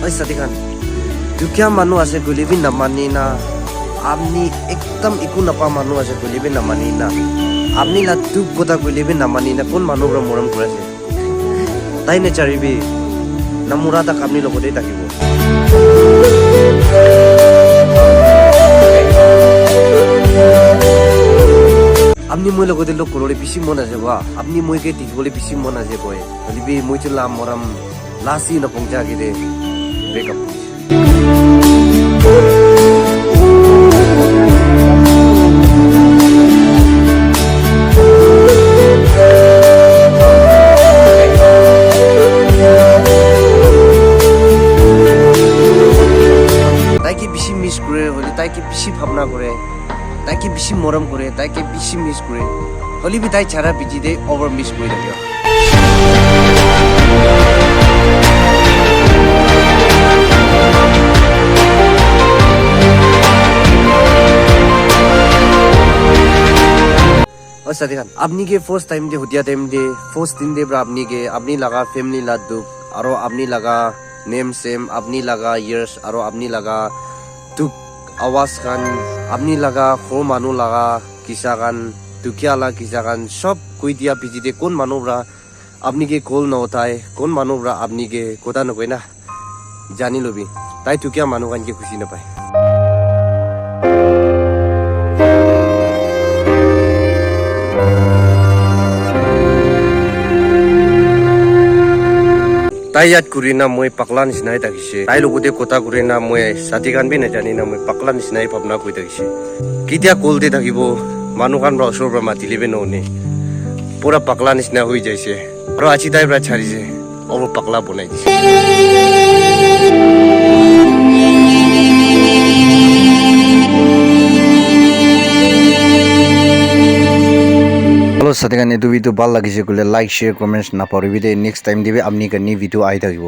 ওই সাথী খান দুখীয়া মানুহ আছে গলিবি নামানি না আপনি একদম একো নাপা মানুহ আছে গলিবি নামানি না আপনি লা দুখ কথা গলিবি নামানি না কোন মানুহৰ মৰম কৰিছে তাই নেচাৰিবি না মুৰা তাক আপনি লগতেই থাকিব আপনি মই লগতে লগ কৰলে বেছি মন আছে বা আপনি মইকে দেখিবলৈ বেছি মন আছে কয় গলিবি মই চলা মৰম লাসি নপংজাগে দে ব্রেকআপ তাইকে বেশি মিস করে হলে তাইকে বেশি ভাবনা করে তাইকে বেশি মরম করে তাইকে বেশি মিস করে হলে বি তাই ছাড়া বিজি দে ওভার মিস করে থাকে साथी खान आपनी के फर्स्ट टाइम दे हुदिया टाइम दे फर्स्ट दिन दे आपनी के अपनी लगा फैमिली ला दुख और अपनी लगा नेम सेम अपनी लगा इयर्स और अपनी लगा दुख आवाज खान अपनी लगा खो मानु लगा किसा खान दुखिया ला किसा खान सब कोई दिया बिजी दे कौन मानु ब्रा अपनी के कॉल न होता है कौन मानु ब्रा अपनी के कोता न कोई ना जानी लो भी ताई दुखिया मानु खान के खुशी न पाए তাই ইয়াত কৰি না মই পাকলা নিচিনাই থাকিছে তাই লগতে কথা কৰি না মই সাথী খান বি নাজানি না মই পাকলা নিচিনাই ভাবনা কৰি থাকিছে কেতিয়া কল দি থাকিব মানুহ খান ওচৰৰ পৰা মাতিলিবে নহনে পুৰা পাকলা নিচিনা হৈ যাইছে আৰু আজি তাই পৰা ছাড়িছে অব পাকলা বনাই দিছে हेलो साथी खान ये वीडियो ভাল লাগিছে গলে লাইক শেয়ার কমেন্টস না পারিবি দে নেক্সট টাইম দিবে আপনি কানি ভিডিও আই থাকিব